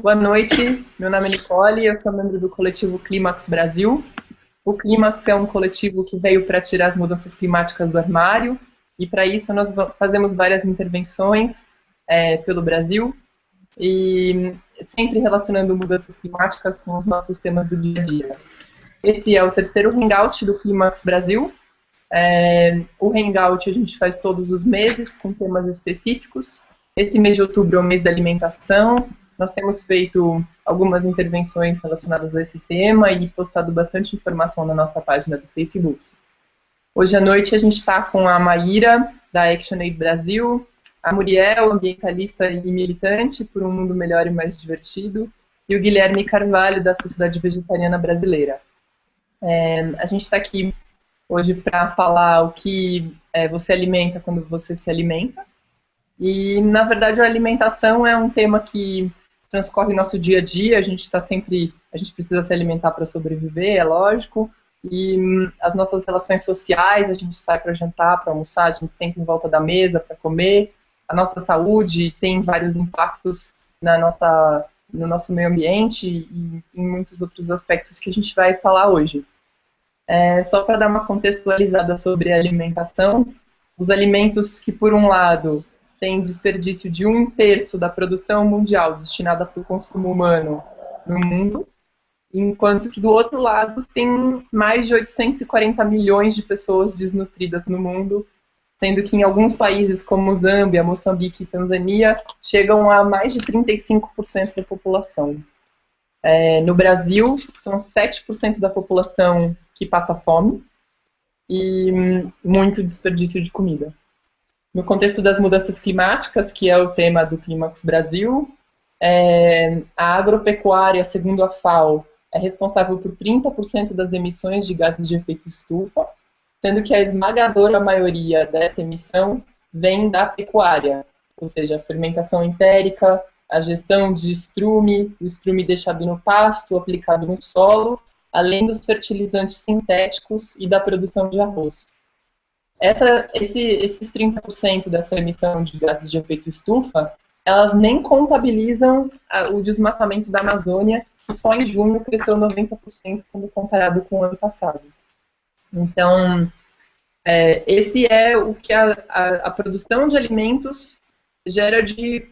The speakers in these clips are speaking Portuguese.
Boa noite, meu nome é Nicole, eu sou membro do coletivo Clímax Brasil. O Clímax é um coletivo que veio para tirar as mudanças climáticas do armário, e para isso nós fazemos várias intervenções pelo Brasil, e sempre relacionando mudanças climáticas com os nossos temas do dia a dia. Esse é o terceiro Hangout do Clímax Brasil. O Hangout a gente faz todos os meses, com temas específicos. Esse mês de outubro é o mês da alimentação. Nós temos feito algumas intervenções relacionadas a esse tema e postado bastante informação na nossa página do Facebook. Hoje à noite a gente está com a Maíra, da ActionAid Brasil, a Muriel, ambientalista e militante por um mundo melhor e mais divertido, e o Guilherme Carvalho, da Sociedade Vegetariana Brasileira. A gente está aqui hoje para falar o que você alimenta quando você se alimenta. E, na verdade, a alimentação é um tema que transcorre nosso dia a dia. A gente precisa se alimentar para sobreviver, é lógico. E as nossas relações sociais, a gente sai para jantar, para almoçar, a gente senta em volta da mesa para comer. A nossa saúde tem vários impactos no nosso meio ambiente e em muitos outros aspectos que a gente vai falar hoje. Só para dar uma contextualizada sobre a alimentação, os alimentos que, por um lado, têm desperdício de 1/3 da produção mundial destinada para o consumo humano no mundo, enquanto que, do outro lado, tem mais de 840 milhões de pessoas desnutridas no mundo, sendo que em alguns países como Zâmbia, Moçambique e Tanzânia chegam a mais de 35% da população. No Brasil, são 7% da população que passa fome e muito desperdício de comida. No contexto das mudanças climáticas, que é o tema do Clímax Brasil, a agropecuária, segundo a FAO, é responsável por 30% das emissões de gases de efeito estufa, sendo que a esmagadora maioria dessa emissão vem da pecuária, ou seja, a fermentação entérica, a gestão de estrume, o estrume deixado no pasto, aplicado no solo, além dos fertilizantes sintéticos e da produção de arroz. Esses 30% dessa emissão de gases de efeito estufa, elas nem contabilizam o desmatamento da Amazônia, que só em junho cresceu 90% quando comparado com o ano passado. Então, esse é o que a produção de alimentos gera de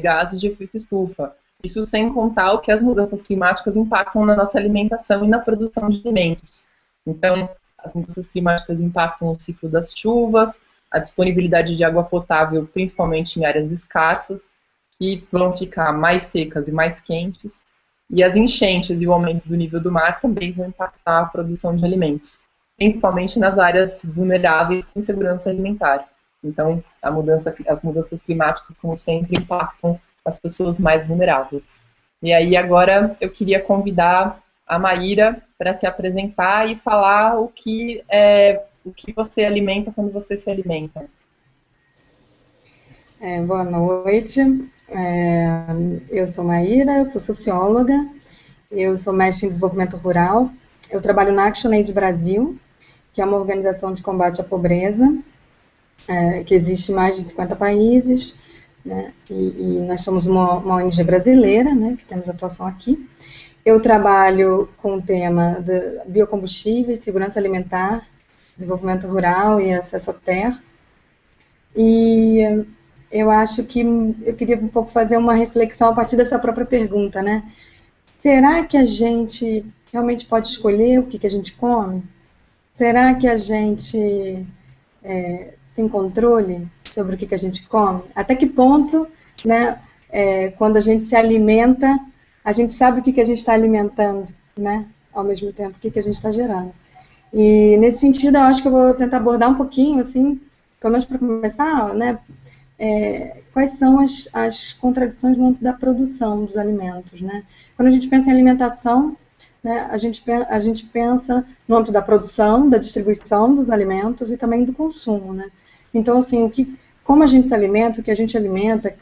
gases de efeito estufa. Isso sem contar o que as mudanças climáticas impactam na nossa alimentação e na produção de alimentos. Então, as mudanças climáticas impactam o ciclo das chuvas, a disponibilidade de água potável, principalmente em áreas escassas, que vão ficar mais secas e mais quentes, e as enchentes e o aumento do nível do mar também vão impactar a produção de alimentos, principalmente nas áreas vulneráveis com insegurança alimentar. Então, as mudanças climáticas, como sempre, impactam as pessoas mais vulneráveis. E aí, agora, eu queria convidar a Maíra para se apresentar e falar o que você alimenta quando você se alimenta. Boa noite, eu sou Maíra, eu sou socióloga, eu sou mestre em desenvolvimento rural, eu trabalho na ActionAid Brasil, que é uma organização de combate à pobreza, que existe em mais de 50 países, né, e nós somos uma ONG brasileira, né, que temos atuação aqui. Eu trabalho com o tema de biocombustíveis, segurança alimentar, desenvolvimento rural e acesso à terra. E eu acho que eu queria um pouco fazer uma reflexão a partir dessa própria pergunta, né? Será que a gente realmente pode escolher o que a gente come? Será que a gente tem controle sobre o que a gente come? Até que ponto, né, quando a gente se alimenta, a gente sabe o que a gente está alimentando, né? Ao mesmo tempo, o que a gente está gerando. E, nesse sentido, eu acho que eu vou tentar abordar um pouquinho, assim, pelo menos para começar, né? Quais são as contradições no âmbito da produção dos alimentos, né? Quando a gente pensa em alimentação, né, a gente pensa no âmbito da produção, da distribuição dos alimentos e também do consumo, né? Então, assim, como a gente se alimenta, o que a gente alimenta,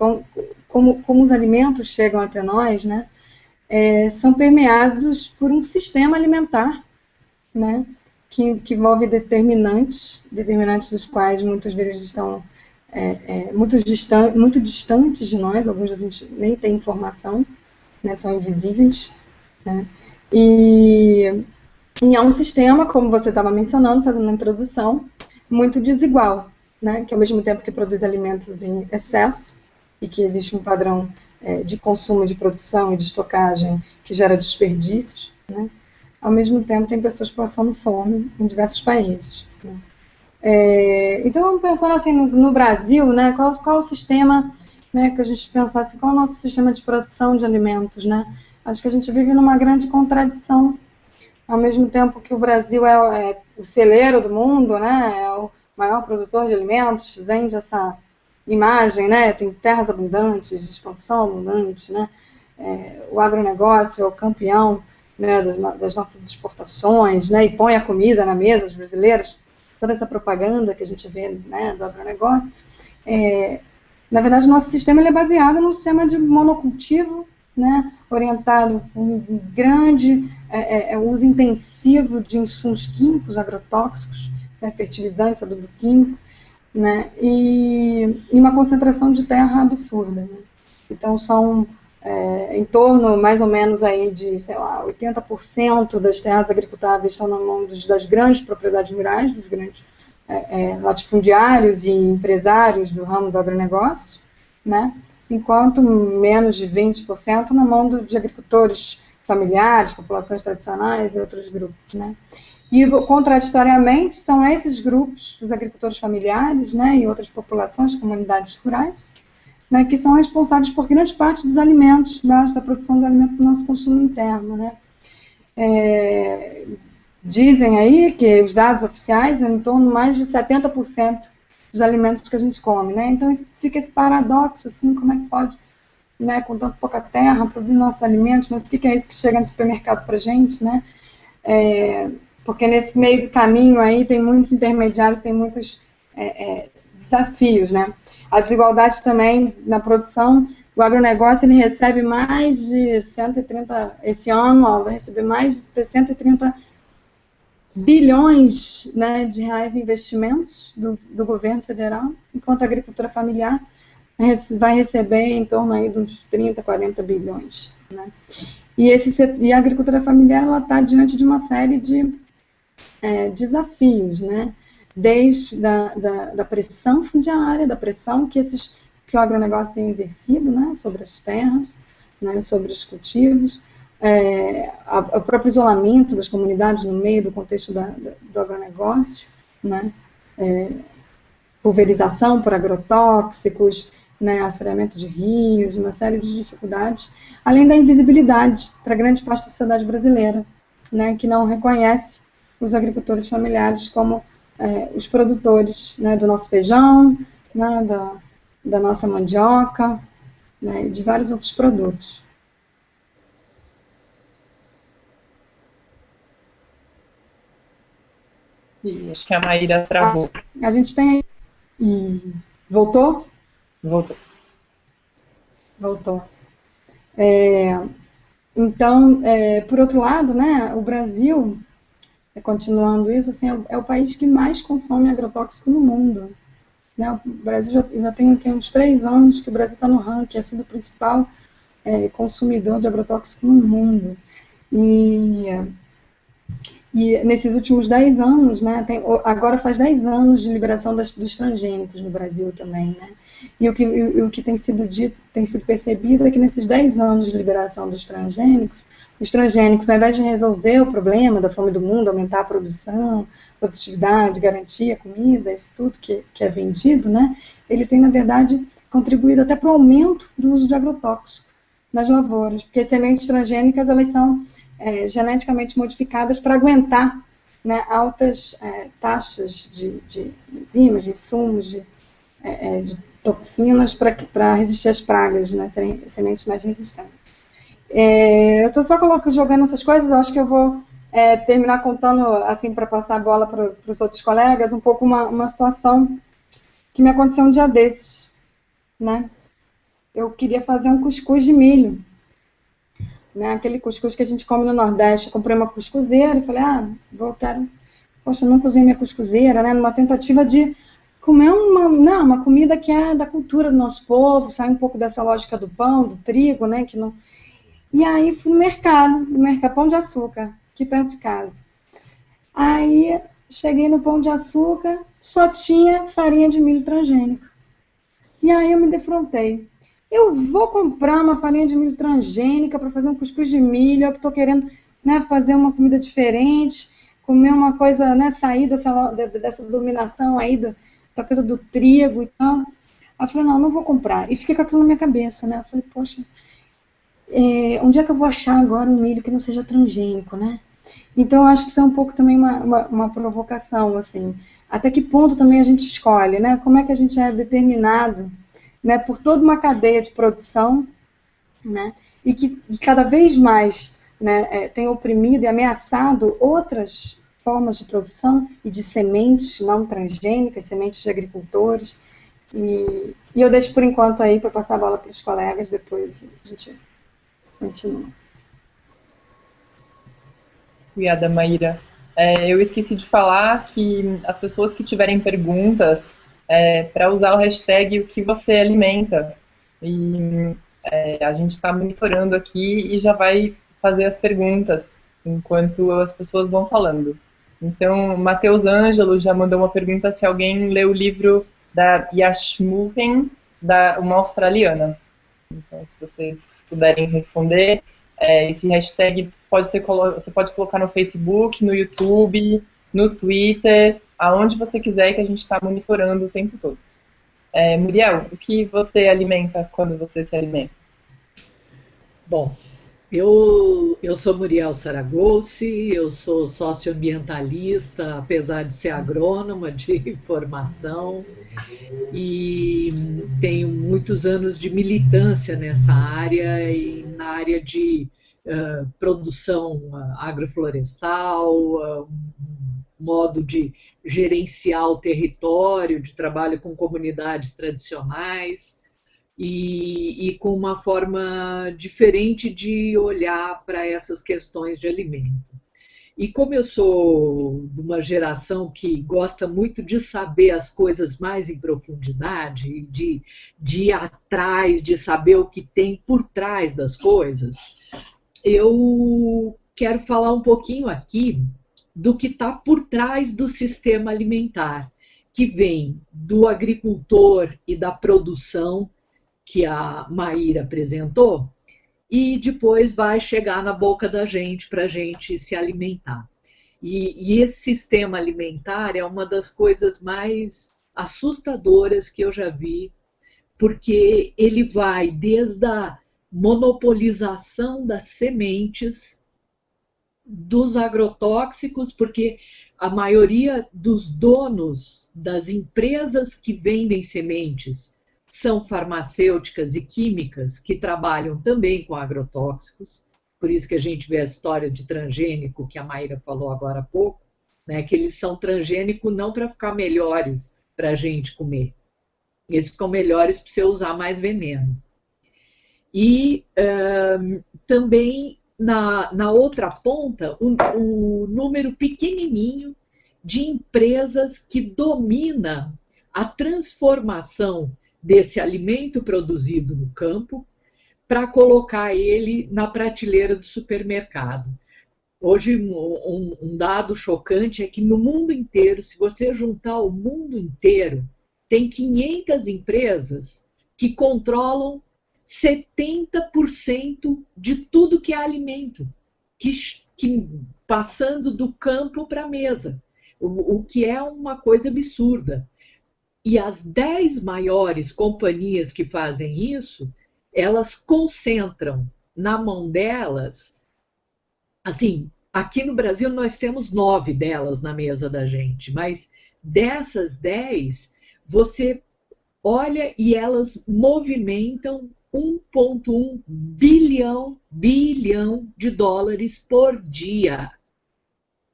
como os alimentos chegam até nós, né? São permeados por um sistema alimentar, né, que envolve determinantes dos quais muitos deles estão muito distantes de nós, alguns a gente nem tem informação, né, são invisíveis, né, e é um sistema, como você estava mencionando, fazendo a introdução, muito desigual, né, que ao mesmo tempo que produz alimentos em excesso e que existe um padrão de consumo, de produção e de estocagem que gera desperdícios, né, ao mesmo tempo tem pessoas passando fome em diversos países, né. Então, vamos pensando assim, no Brasil, né, qual o sistema, né, que a gente pensasse, qual é o nosso sistema de produção de alimentos, né? Acho que a gente vive numa grande contradição, ao mesmo tempo que o Brasil é o celeiro do mundo, né, é o maior produtor de alimentos, vende essa imagem, né, tem terras abundantes, expansão abundante, né, o agronegócio é o campeão, né, das nossas exportações, né, e põe a comida na mesa dos brasileiros, toda essa propaganda que a gente vê, né, do agronegócio. Na verdade, nosso sistema ele é baseado num sistema de monocultivo, né, orientado com um grande uso intensivo de insumos químicos, agrotóxicos, né, fertilizantes, adubo químico, né, e uma concentração de terra absurda, né. Então, são em torno, mais ou menos, aí de, sei lá, 80% das terras agricultáveis estão na mão das grandes propriedades rurais, dos grandes latifundiários e empresários do ramo do agronegócio, né, enquanto menos de 20% na mão de agricultores familiares, populações tradicionais e outros grupos, né. E, contraditoriamente, são esses grupos, os agricultores familiares, né, e outras populações, comunidades rurais, né, que são responsáveis por grande parte dos alimentos, da produção do alimento do nosso consumo interno, né. Dizem aí que os dados oficiais em torno de mais de 70% dos alimentos que a gente come, né. Então, fica esse paradoxo, assim, como é que pode, né, com tão pouca terra, produzir nossos alimentos, mas o que é isso que chega no supermercado para a gente, né. Porque nesse meio do caminho aí tem muitos intermediários, tem muitos desafios, né? A desigualdade também na produção, o agronegócio ele recebe mais de 130, esse ano, vai receber mais de 130 bilhões, né, de reais em investimentos do governo federal, enquanto a agricultura familiar vai receber em torno aí de uns 30, 40 bilhões, né? E a agricultura familiar ela está diante de uma série de desafios, né? Desde da pressão fundiária, da pressão que o agronegócio tem exercido, né, sobre as terras, né, sobre os cultivos, o próprio isolamento das comunidades no meio do contexto do agronegócio, né, pulverização por agrotóxicos, né, assoreamento de rios, uma série de dificuldades, além da invisibilidade para grande parte da sociedade brasileira, né, que não reconhece os agricultores familiares como os produtores, né, do nosso feijão, né, da nossa mandioca, né, e de vários outros produtos. Acho que a Maíra travou. A gente tem... Voltou? Voltou. Voltou. Então, por outro lado, né, o Brasil... Continuando isso, assim, é o país que mais consome agrotóxico no mundo, né? O Brasil já tem uns 3 anos que o Brasil está no ranking, assim, do principal consumidor de agrotóxico no mundo. E nesses últimos 10 anos, né, agora faz 10 anos de liberação dos transgênicos no Brasil também, né? E o que tem sido dito, tem sido percebido é que nesses 10 anos de liberação dos transgênicos, ao invés de resolver o problema da fome do mundo, aumentar a produção, produtividade, garantir a comida, isso tudo que é vendido, né, ele tem, na verdade, contribuído até para o aumento do uso de agrotóxicos nas lavouras, porque as sementes transgênicas, elas são geneticamente modificadas para aguentar, né, altas taxas de enzimas, de insumos, de toxinas para resistir às pragas, né, serem sementes mais resistentes. Eu estou só jogando essas coisas, eu acho que eu vou terminar contando, assim, para passar a bola para os outros colegas, um pouco uma situação que me aconteceu um dia desses, né? Eu queria fazer um cuscuz de milho, né? Aquele cuscuz que a gente come no Nordeste. Eu comprei uma cuscuzeira e falei, poxa, não cozinhei minha cuscuzeira, né? Numa tentativa de comer uma comida que é da cultura do nosso povo, sai um pouco dessa lógica do pão, do trigo, né? Que não... E aí fui no mercado Pão de Açúcar, aqui perto de casa. Aí cheguei no Pão de Açúcar, só tinha farinha de milho transgênico. E aí eu me defrontei. Eu vou comprar uma farinha de milho transgênica para fazer um cuscuz de milho, eu estou querendo, né, fazer uma comida diferente, comer uma coisa, né, sair dessa dominação aí da coisa do trigo e tal. Aí eu falei, não vou comprar. E fiquei com aquilo na minha cabeça, né? Eu falei, poxa, onde é que eu vou achar agora um milho que não seja transgênico, né? Então, eu acho que isso é um pouco também uma provocação, assim. Até que ponto também a gente escolhe, né? Como é que a gente é determinado, né, por toda uma cadeia de produção, né? E que cada vez mais, né, tem oprimido e ameaçado outras formas de produção e de sementes não transgênicas, sementes de agricultores. E eu deixo por enquanto aí para passar a bola para os colegas, depois a gente continua. Obrigada, Maíra. Eu esqueci de falar que as pessoas que tiverem perguntas, para usar o hashtag o que você alimenta. E a gente está monitorando aqui e já vai fazer as perguntas enquanto as pessoas vão falando. Então, Matheus Ângelo já mandou uma pergunta se alguém leu o livro da Yashmuken, uma australiana. Então, se vocês puderem responder, esse hashtag você pode colocar no Facebook, no YouTube, no Twitter, aonde você quiser, que a gente está monitorando o tempo todo. Muriel, o que você alimenta quando você se alimenta? Bom, eu sou Muriel Saragosse, eu sou socioambientalista, apesar de ser agrônoma de formação, e tenho muitos anos de militância nessa área e na área de produção agroflorestal, modo de gerenciar o território, de trabalho com comunidades tradicionais e com uma forma diferente de olhar para essas questões de alimento. E como eu sou de uma geração que gosta muito de saber as coisas mais em profundidade, de ir atrás, de saber o que tem por trás das coisas, eu quero falar um pouquinho aqui do que está por trás do sistema alimentar, que vem do agricultor e da produção, que a Maíra apresentou, e depois vai chegar na boca da gente para a gente se alimentar. E esse sistema alimentar é uma das coisas mais assustadoras que eu já vi, porque ele vai desde a monopolização das sementes, dos agrotóxicos, porque a maioria dos donos das empresas que vendem sementes são farmacêuticas e químicas que trabalham também com agrotóxicos, por isso que a gente vê a história de transgênico, que a Maíra falou agora há pouco, né, que eles são transgênicos não para ficar melhores para a gente comer, eles ficam melhores para você usar mais veneno. E também na outra ponta, o número pequenininho de empresas que dominam a transformação desse alimento produzido no campo para colocar ele na prateleira do supermercado. Hoje, um dado chocante é que no mundo inteiro, se você juntar o mundo inteiro, tem 500 empresas que controlam 70% de tudo que é alimento, passando do campo para a mesa, o que é uma coisa absurda. E as 10 maiores companhias que fazem isso, elas concentram na mão delas, assim, aqui no Brasil nós temos 9 delas na mesa da gente, mas dessas 10, você olha e elas movimentam 1,1 bilhão de dólares por dia.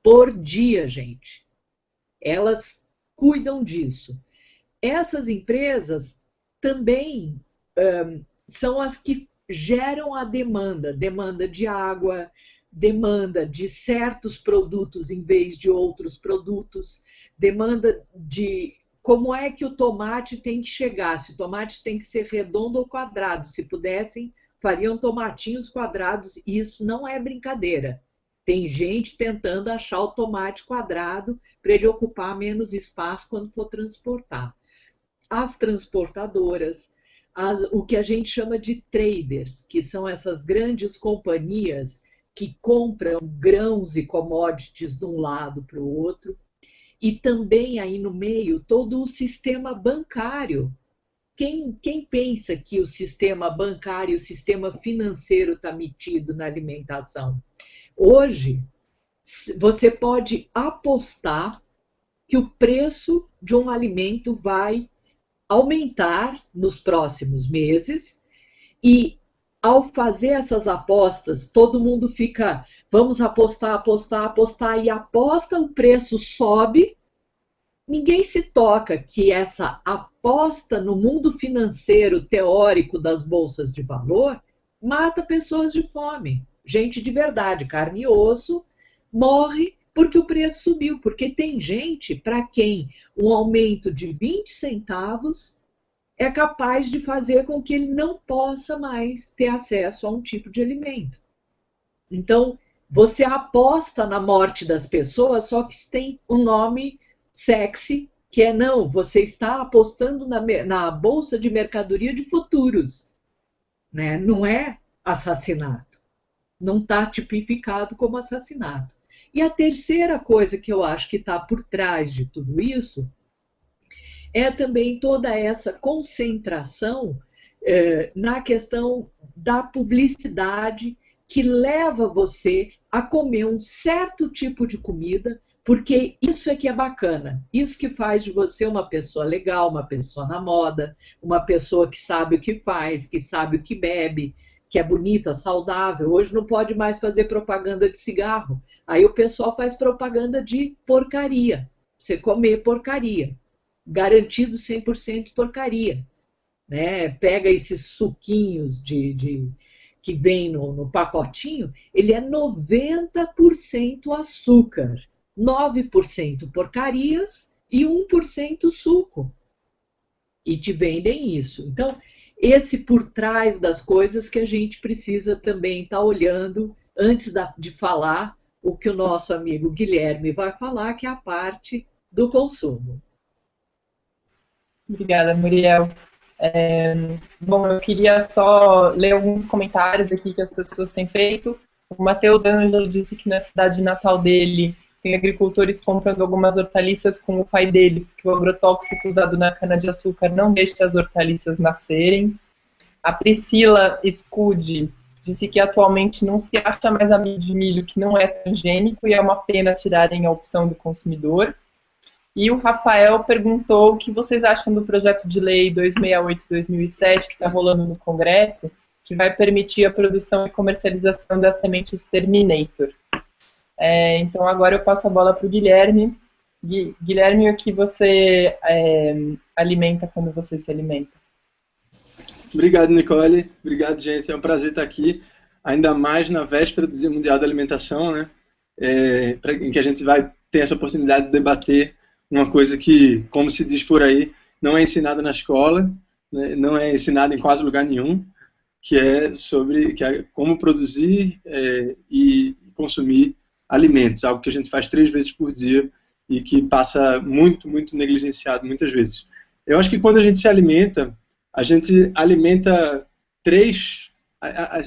Por dia, gente. Elas cuidam disso. Essas empresas também são as que geram a demanda de água, demanda de certos produtos em vez de outros produtos, demanda de como é que o tomate tem que chegar, se o tomate tem que ser redondo ou quadrado, se pudessem fariam tomatinhos quadrados, e isso não é brincadeira. Tem gente tentando achar o tomate quadrado para ele ocupar menos espaço quando for transportar. As transportadoras, o que a gente chama de traders, que são essas grandes companhias que compram grãos e commodities de um lado para o outro, e também aí no meio todo o sistema bancário. Quem pensa que o sistema bancário, o sistema financeiro está metido na alimentação? Hoje, você pode apostar que o preço de um alimento vai aumentar nos próximos meses, e ao fazer essas apostas, todo mundo fica, vamos apostar, apostar, apostar, e aposta, o preço sobe. Ninguém se toca que essa aposta no mundo financeiro teórico das bolsas de valor mata pessoas de fome. Gente de verdade, carne e osso, morre porque o preço subiu. Porque tem gente para quem um aumento de 20 centavos é capaz de fazer com que ele não possa mais ter acesso a um tipo de alimento. Então, você aposta na morte das pessoas, só que isso tem um nome sexy, que é não, você está apostando na bolsa de mercadoria de futuros, né? Não é assassinato. Não está tipificado como assassinato. E a terceira coisa que eu acho que está por trás de tudo isso é também toda essa concentração na questão da publicidade, que leva você a comer um certo tipo de comida, porque isso é que é bacana. Isso que faz de você uma pessoa legal, uma pessoa na moda, uma pessoa que sabe o que faz, que sabe o que bebe, que é bonita, saudável. Hoje não pode mais fazer propaganda de cigarro. Aí o pessoal faz propaganda de porcaria. Você comer porcaria. Garantido 100% porcaria. Né? Pega esses suquinhos que vem no pacotinho, ele é 90% açúcar, 9% porcarias e 1% suco. E te vendem isso. Então, esse por trás das coisas que a gente precisa também estar olhando antes de falar o que o nosso amigo Guilherme vai falar, que é a parte do consumo. Obrigada, Muriel. Bom, eu queria só ler alguns comentários aqui que as pessoas têm feito. O Matheus Ângelo disse que na cidade natal dele tem agricultores comprando algumas hortaliças com o pai dele, porque o agrotóxico usado na cana-de-açúcar não deixa as hortaliças nascerem. A Priscila Scudi disse que atualmente não se acha mais amido de milho que não é transgênico e é uma pena tirarem a opção do consumidor. E o Rafael perguntou o que vocês acham do projeto de lei 268/2007 que está rolando no Congresso, que vai permitir a produção e comercialização das sementes Terminator. Então agora eu passo a bola para o Guilherme. Guilherme, o que você alimenta quando você se alimenta? Obrigado, Nicole. Obrigado, gente. É um prazer estar aqui, ainda mais na véspera do Dia Mundial da Alimentação, né? Em que a gente vai ter essa oportunidade de debater uma coisa que, como se diz por aí, não é ensinada na escola, né? Não é ensinada em quase lugar nenhum, que é como produzir e consumir alimentos, algo que a gente faz 3 vezes por dia e que passa muito, muito negligenciado muitas vezes. Eu acho que quando a gente alimenta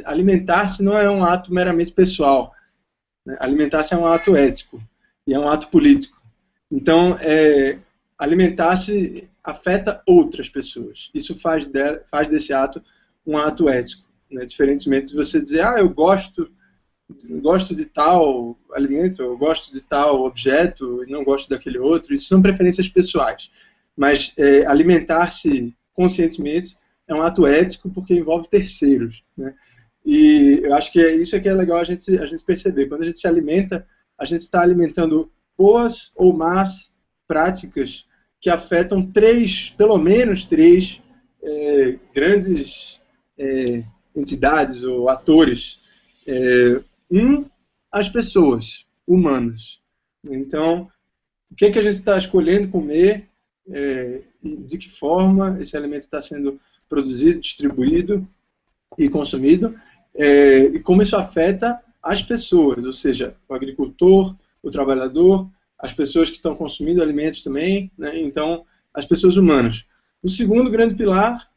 alimentar-se não é um ato meramente pessoal, né? Alimentar-se é um ato ético e é um ato político. Então, alimentar-se afeta outras pessoas. Isso faz desse ato um ato ético, né? Diferentemente de você dizer, eu gosto de tal alimento, eu gosto de tal objeto e não gosto daquele outro. Isso são preferências pessoais. Mas alimentar-se conscientemente é um ato ético porque envolve terceiros, né? E eu acho que isso que é legal a gente perceber. Quando a gente se alimenta, a gente está alimentando boas ou más práticas que afetam pelo menos três grandes entidades ou atores. As pessoas humanas. Então, o que a gente está escolhendo comer, de que forma esse alimento está sendo produzido, distribuído, e consumido, e como isso afeta as pessoas, ou seja, o agricultor, o trabalhador, as pessoas que estão consumindo alimentos também, né? Então, as pessoas humanas. O segundo grande pilar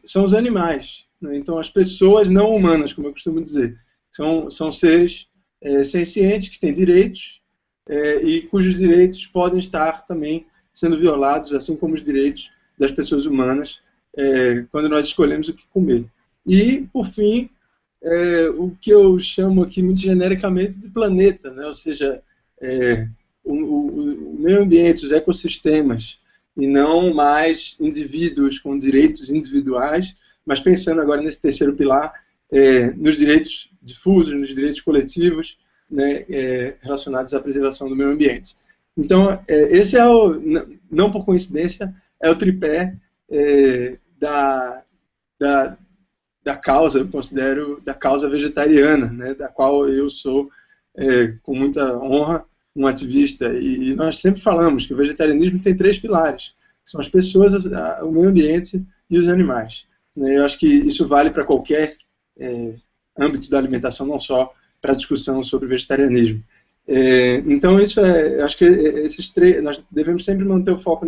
são os animais, né? Então, as pessoas não humanas, como eu costumo dizer, são seres sencientes que têm direitos e cujos direitos podem estar também sendo violados, assim como os direitos das pessoas humanas, quando nós escolhemos o que comer. E, por fim, o que eu chamo aqui muito genericamente de planeta, né? Ou seja, o meio ambiente, os ecossistemas, e não mais indivíduos com direitos individuais, mas pensando agora nesse terceiro pilar, nos direitos difusos, nos direitos coletivos, né, relacionados à preservação do meio ambiente. Então, esse não por coincidência, é o tripé da causa, eu considero, da causa vegetariana, né, da qual eu sou, com muita honra, um ativista. E nós sempre falamos que o vegetarianismo tem 3 pilares, que são as pessoas, o meio ambiente e os animais. Né. Eu acho que isso vale para qualquer âmbito da alimentação, não só para a discussão sobre o vegetarianismo. Então, eu acho que esses 3, nós devemos sempre manter o foco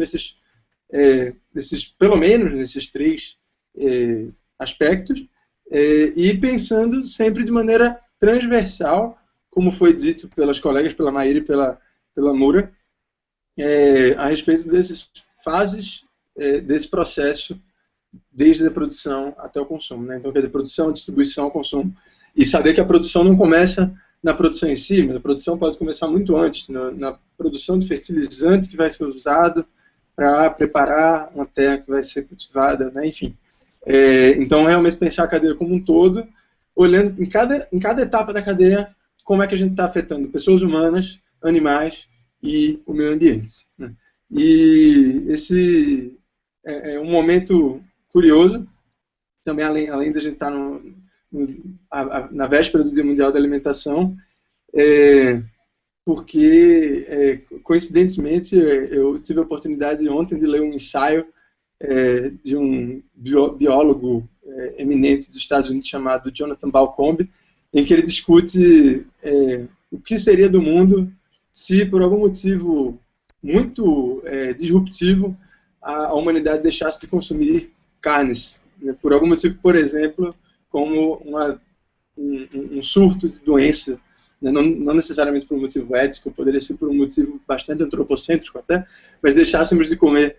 pelo menos nesses 3 aspectos, e pensando sempre de maneira transversal, como foi dito pelas colegas, pela Maíra e pela Moura, a respeito dessas fases desse processo, desde a produção até o consumo, né? Então, quer dizer, produção, distribuição, consumo. E saber que a produção não começa na produção em si, mas a produção pode começar muito antes, na produção de fertilizante que vai ser usado para preparar uma terra que vai ser cultivada, né? Enfim. Então, realmente pensar a cadeia como um todo, olhando em cada etapa da cadeia, como é que a gente está afetando pessoas humanas, animais e o meio ambiente, né? E esse é um momento curioso, também além da gente estar na véspera do Dia Mundial da Alimentação, porque, coincidentemente, eu tive a oportunidade ontem de ler um ensaio de um biólogo eminente dos Estados Unidos chamado Jonathan Balcombe, em que ele discute o que seria do mundo se, por algum motivo muito disruptivo, a humanidade deixasse de consumir carnes, né? Por algum motivo, por exemplo, como um surto de doença, né? Não necessariamente por um motivo ético, poderia ser por um motivo bastante antropocêntrico até, mas deixássemos de comer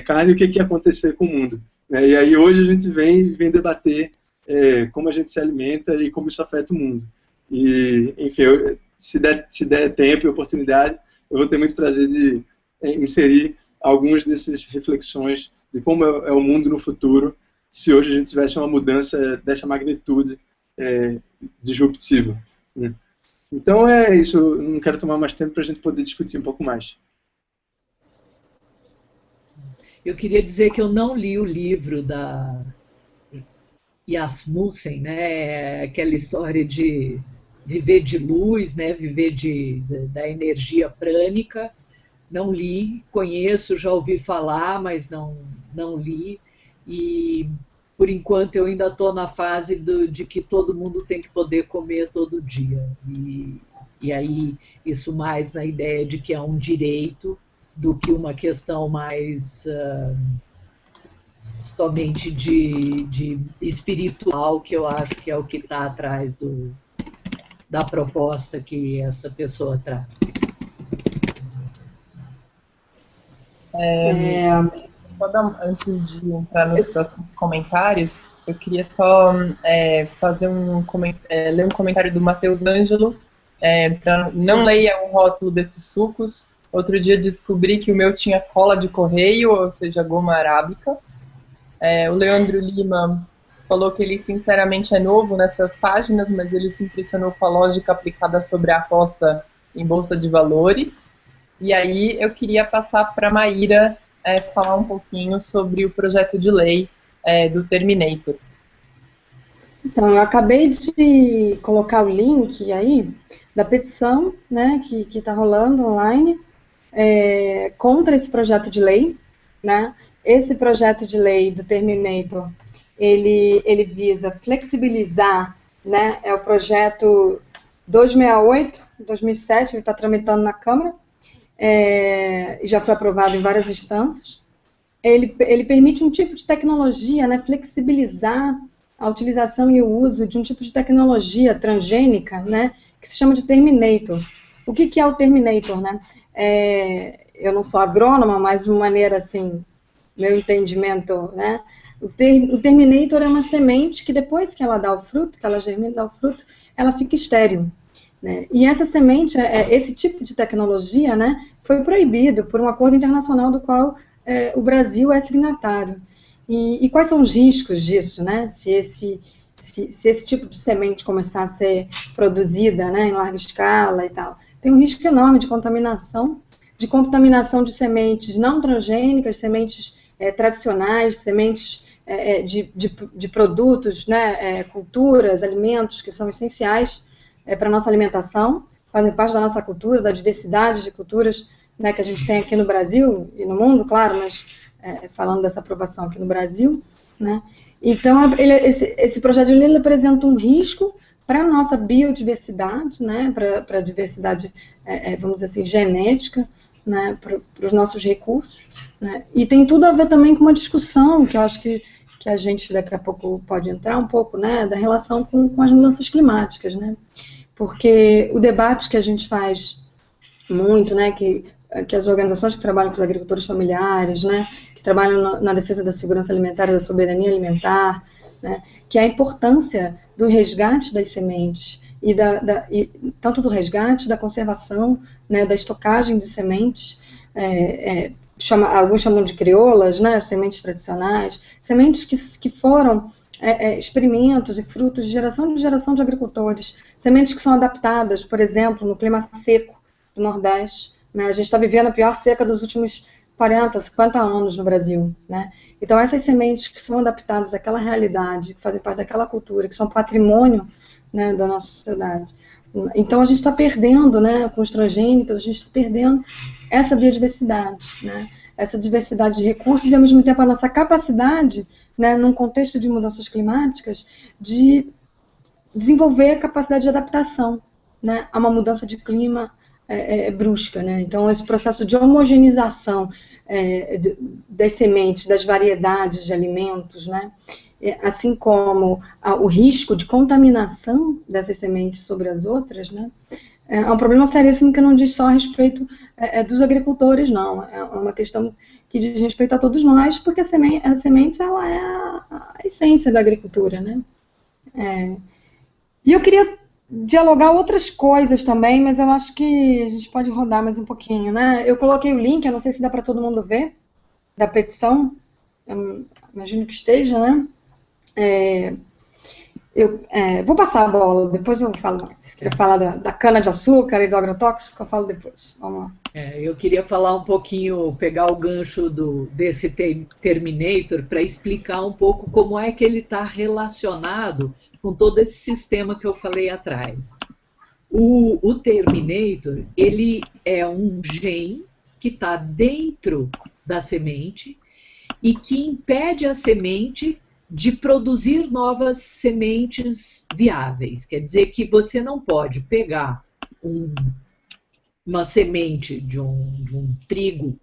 carne, o que ia acontecer com o mundo, né? E aí hoje a gente vem debater como a gente se alimenta e como isso afeta o mundo. E, enfim, se der tempo e oportunidade, eu vou ter muito prazer de inserir algumas dessas reflexões de como é o mundo no futuro, se hoje a gente tivesse uma mudança dessa magnitude disruptiva, né? Então é isso, não quero tomar mais tempo para a gente poder discutir um pouco mais. Eu queria dizer que eu não li o livro da Asmussen, né? Aquela história de viver de luz, né? Viver da energia prânica. Não li, conheço, já ouvi falar, mas não li. E, por enquanto, eu ainda estou na fase de que todo mundo tem que poder comer todo dia. E aí, isso mais na ideia de que é um direito do que uma questão mais somente de espiritual, que eu acho que é o que está atrás da proposta que essa pessoa traz. Antes de entrar nos próximos comentários, eu queria só fazer ler um comentário do Matheus Ângelo. Não leia o rótulo desses sucos. Outro dia descobri que o meu tinha cola de correio, ou seja, goma arábica. O Leandro Lima falou que ele sinceramente é novo nessas páginas, mas ele se impressionou com a lógica aplicada sobre a aposta em bolsa de valores. E aí eu queria passar para a Maíra falar um pouquinho sobre o projeto de lei do Terminator. Então, eu acabei de colocar o link aí da petição, né, que está rolando online, contra esse projeto de lei, né? Esse projeto de lei do Terminator, ele visa flexibilizar, né, é o projeto 268, 2007, ele está tramitando na Câmara, e já foi aprovado em várias instâncias. Ele permite um tipo de tecnologia, né, flexibilizar a utilização e o uso de um tipo de tecnologia transgênica, né, que se chama de Terminator. O que é o Terminator, né? Eu não sou agrônoma, mas de uma maneira assim, meu entendimento, né? O Terminator é uma semente que depois que ela dá o fruto, que ela germina e dá o fruto, ela fica estéril, né? E essa semente, esse tipo de tecnologia, né, foi proibido por um acordo internacional do qual o Brasil é signatário. E quais são os riscos disso, né? Se esse tipo de semente começar a ser produzida, né, em larga escala e tal, tem um risco enorme de contaminação de sementes não transgênicas, sementes tradicionais, sementes de produtos, né, culturas, alimentos que são essenciais para a nossa alimentação, fazem parte da nossa cultura, da diversidade de culturas, né, que a gente tem aqui no Brasil e no mundo, claro, mas falando dessa aprovação aqui no Brasil, né. Então, esse projeto de lei ele apresenta um risco para a nossa biodiversidade, né, para a diversidade, vamos dizer assim, genética, né, para os nossos recursos, né, e tem tudo a ver também com uma discussão que eu acho que a gente daqui a pouco pode entrar um pouco, né, da relação com as mudanças climáticas, né, porque o debate que a gente faz muito, né, que as organizações que trabalham com os agricultores familiares, né, que trabalham na defesa da segurança alimentar e da soberania alimentar, né, que é a importância do resgate das sementes, tanto do resgate, da conservação, né, da estocagem de sementes, alguns chamam de crioulas, né, sementes tradicionais, sementes que foram experimentos e frutos de geração de agricultores, sementes que são adaptadas, por exemplo, no clima seco do Nordeste, né, a gente está vivendo a pior seca dos últimos 40, 50 anos no Brasil, né? Então, essas sementes que são adaptadas àquela realidade, que fazem parte daquela cultura, que são patrimônio, né, da nossa sociedade. Então, a gente está perdendo, né, com os transgênicos, a gente está perdendo essa biodiversidade, né, essa diversidade de recursos e, ao mesmo tempo, a nossa capacidade, né, num contexto de mudanças climáticas, de desenvolver a capacidade de adaptação, né, a uma mudança de clima brusca, né? Então, esse processo de homogeneização das sementes, das variedades de alimentos, né? Assim como o risco de contaminação dessas sementes sobre as outras, né? É um problema seríssimo que não diz só a respeito dos agricultores, não. É uma questão que diz respeito a todos nós, porque a semente ela é a essência da agricultura, né? E eu queria dialogar outras coisas também, mas eu acho que a gente pode rodar mais um pouquinho, né? Eu coloquei o link, eu não sei se dá para todo mundo ver, da petição, eu imagino que esteja, né? Vou passar a bola, depois eu falo mais. Se queria falar da cana-de-açúcar e do agrotóxico, eu falo depois. Vamos lá. Eu queria falar um pouquinho, pegar o gancho desse Terminator para explicar um pouco como é que ele está relacionado com todo esse sistema que eu falei atrás. O Terminator, ele é um gene que está dentro da semente e que impede a semente de produzir novas sementes viáveis. Quer dizer que você não pode pegar uma semente de um trigo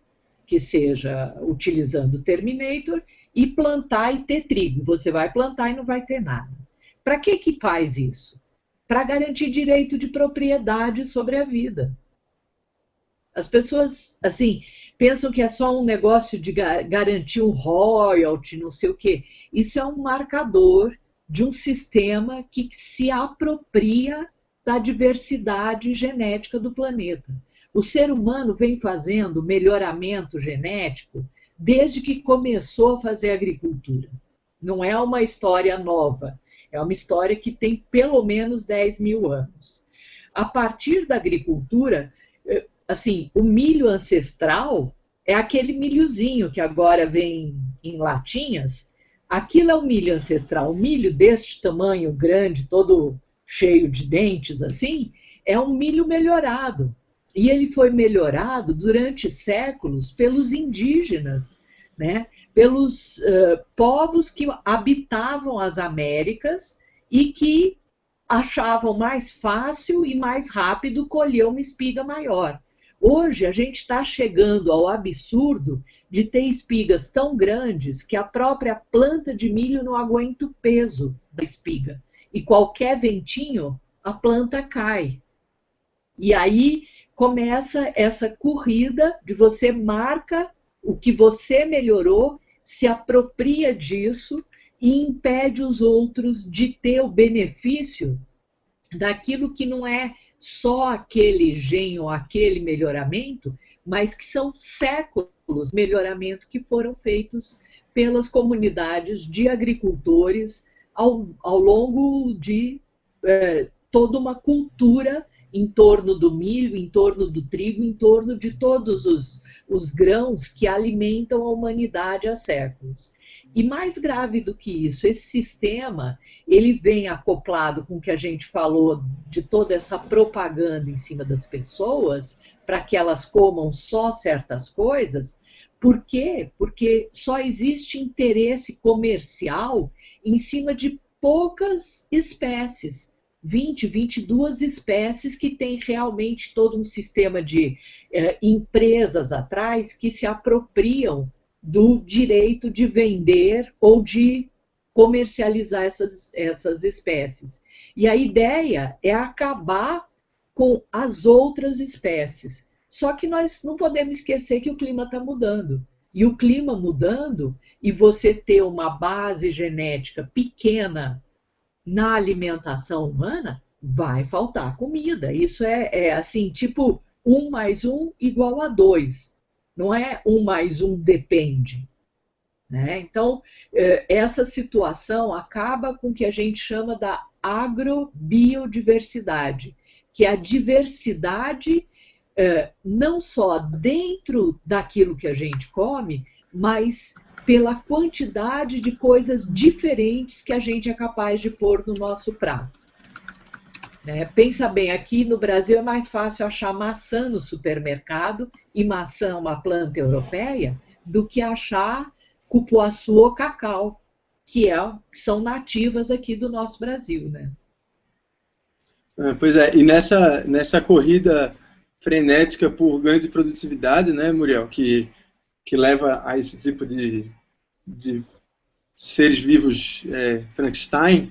que seja utilizando o Terminator e plantar e ter trigo. Você vai plantar e não vai ter nada. Para que faz isso? Para garantir direito de propriedade sobre a vida. As pessoas, assim, pensam que é só um negócio de garantir um royalty, não sei o quê. Isso é um marcador de um sistema que se apropria da diversidade genética do planeta. O ser humano vem fazendo melhoramento genético desde que começou a fazer agricultura. Não é uma história nova, é uma história que tem pelo menos 10 mil anos. A partir da agricultura, assim, o milho ancestral é aquele milhozinho que agora vem em latinhas. Aquilo é o milho ancestral. O milho deste tamanho grande, todo cheio de dentes, assim, é um milho melhorado. E ele foi melhorado durante séculos pelos indígenas, né? pelos povos que habitavam as Américas e que achavam mais fácil e mais rápido colher uma espiga maior. Hoje a gente está chegando ao absurdo de ter espigas tão grandes que a própria planta de milho não aguenta o peso da espiga. E qualquer ventinho, a planta cai. E aí começa essa corrida de você marca o que você melhorou, se apropria disso e impede os outros de ter o benefício daquilo que não é só aquele engenho, aquele melhoramento, mas que são séculos de melhoramento que foram feitos pelas comunidades de agricultores ao longo de toda uma cultura em torno do milho, em torno do trigo, em torno de todos os grãos que alimentam a humanidade há séculos. E mais grave do que isso, esse sistema, ele vem acoplado com o que a gente falou de toda essa propaganda em cima das pessoas, para que elas comam só certas coisas. Por quê? Porque só existe interesse comercial em cima de poucas espécies. 20, 22 espécies que tem realmente todo um sistema de empresas atrás que se apropriam do direito de vender ou de comercializar essas espécies. E a ideia é acabar com as outras espécies. Só que nós não podemos esquecer que o clima está mudando. E o clima mudando, e você ter uma base genética pequena na alimentação humana, vai faltar comida. Isso é assim, tipo 1 mais 1 igual a 2. Não é 1 mais 1 depende. Né? Então, essa situação acaba com o que a gente chama da agrobiodiversidade, que é a diversidade não só dentro daquilo que a gente come, mas pela quantidade de coisas diferentes que a gente é capaz de pôr no nosso prato. Pensa bem, aqui no Brasil é mais fácil achar maçã no supermercado, e maçã é uma planta europeia, do que achar cupuaçu ou cacau, que são nativas aqui do nosso Brasil. Né? Pois é, e nessa corrida frenética por ganho de produtividade, né, Muriel, que leva a esse tipo de seres vivos Frankenstein,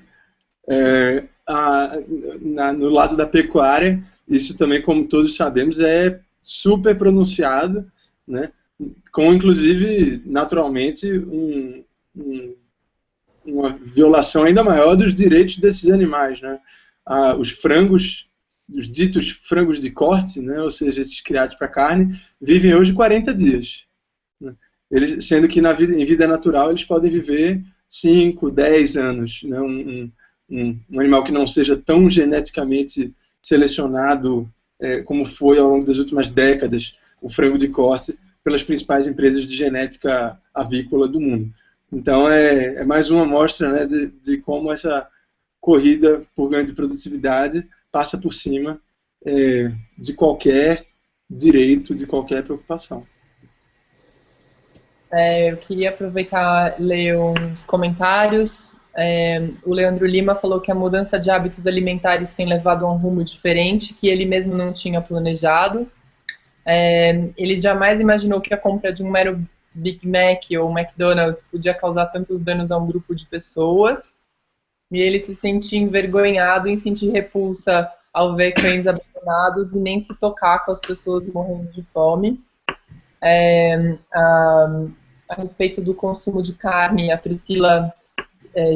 no lado da pecuária, isso também, como todos sabemos, é super pronunciado, né, com, inclusive, naturalmente, uma violação ainda maior dos direitos desses animais. Né? Os frangos, os ditos frangos de corte, né, ou seja, esses criados para carne, vivem hoje 40 dias. Né? Sendo que em vida natural eles podem viver 5, 10 anos. Né? Um animal que não seja tão geneticamente selecionado como foi ao longo das últimas décadas o frango de corte pelas principais empresas de genética avícola do mundo. Então é mais uma amostra, né, de como essa corrida por ganho de produtividade passa por cima de qualquer direito, de qualquer preocupação. Eu queria aproveitar e ler uns comentários. O Leandro Lima falou que a mudança de hábitos alimentares tem levado a um rumo diferente, que ele mesmo não tinha planejado. Ele jamais imaginou que a compra de um mero Big Mac ou McDonald's podia causar tantos danos a um grupo de pessoas. E ele se sentia envergonhado em sentir repulsa ao ver cães abandonados e nem se tocar com as pessoas morrendo de fome. A respeito do consumo de carne, a Priscila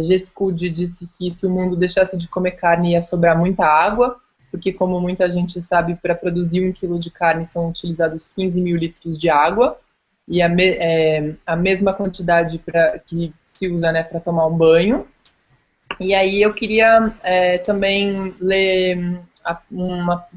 Gescudi disse que se o mundo deixasse de comer carne ia sobrar muita água, porque, como muita gente sabe, para produzir 1 quilo de carne são utilizados 15 mil litros de água, e a mesma quantidade que se usa, né, para tomar um banho. E aí eu queria também ler uma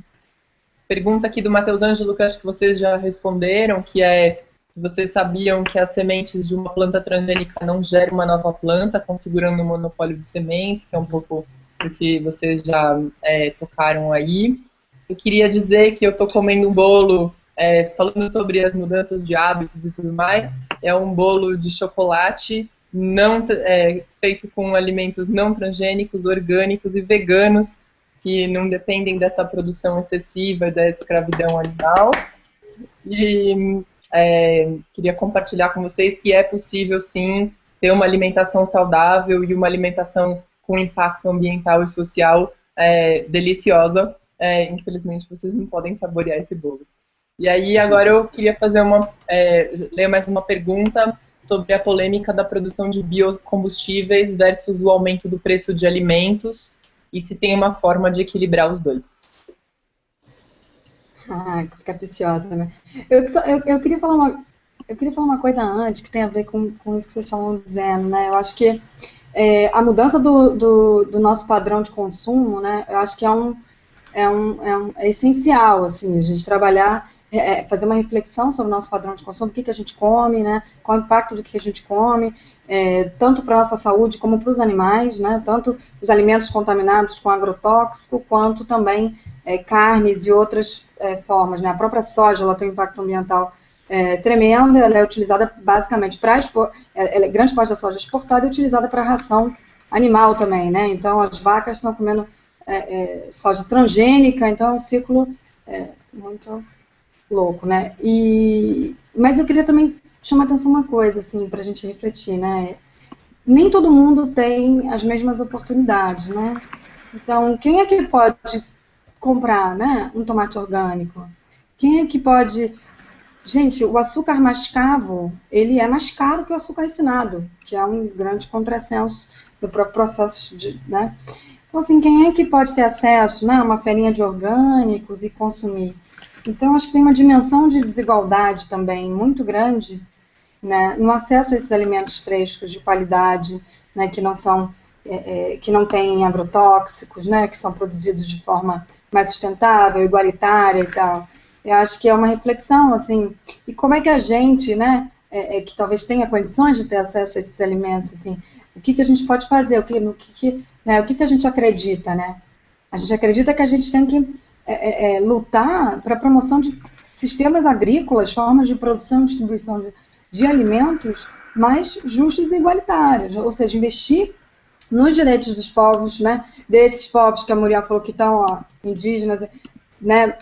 pergunta aqui do Matheus Ângelo, que acho que vocês já responderam, que é: vocês sabiam que as sementes de uma planta transgênica não geram uma nova planta, configurando um monopólio de sementes, que é um pouco do que vocês já tocaram aí. Eu queria dizer que eu estou comendo um bolo falando sobre as mudanças de hábitos e tudo mais, é um bolo de chocolate feito com alimentos não transgênicos, orgânicos e veganos, que não dependem dessa produção excessiva da escravidão animal. E queria compartilhar com vocês que é possível, sim, ter uma alimentação saudável e uma alimentação com impacto ambiental e social deliciosa. Infelizmente, vocês não podem saborear esse bolo. E aí, agora eu queria fazer ler mais uma pergunta sobre a polêmica da produção de biocombustíveis versus o aumento do preço de alimentos e se tem uma forma de equilibrar os dois. Capiciosa, né? Eu queria falar uma coisa antes que tem a ver com isso que vocês estavam dizendo, né? Eu acho que a mudança do nosso padrão de consumo, né? Eu acho que é essencial, assim, a gente trabalhar, fazer uma reflexão sobre o nosso padrão de consumo, o que a gente come, né? Qual o impacto do que a gente come, tanto para a nossa saúde como para os animais, né? Tanto os alimentos contaminados com agrotóxico, quanto também carnes e outras formas, né? A própria soja, ela tem um impacto ambiental tremendo, ela é utilizada basicamente para grande parte da soja exportada é utilizada para ração animal também, né? Então as vacas estão comendo soja transgênica, então é um ciclo muito louco, né? Mas eu queria também chamar a atenção uma coisa, assim, para a gente refletir, né? Nem todo mundo tem as mesmas oportunidades, né? Então, quem é que pode comprar, né, um tomate orgânico? Quem é que pode... Gente, o açúcar mascavo, ele é mais caro que o açúcar refinado, que é um grande contrassenso do próprio processo né? Então, assim, quem é que pode ter acesso, né, a uma feirinha de orgânicos e consumir? Então, acho que tem uma dimensão de desigualdade também muito grande, né, no acesso a esses alimentos frescos de qualidade, né, que não têm agrotóxicos, né, que são produzidos de forma mais sustentável, igualitária e tal. Eu acho que é uma reflexão, assim, e como é que a gente, né, que talvez tenha condições de ter acesso a esses alimentos, assim, o que a gente pode fazer, o que a gente acredita, né? A gente acredita que a gente tem que lutar para a promoção de sistemas agrícolas, formas de produção e distribuição de alimentos mais justos e igualitários, ou seja, investir nos direitos dos povos, né, desses povos que a Muriel falou que estão indígenas, né,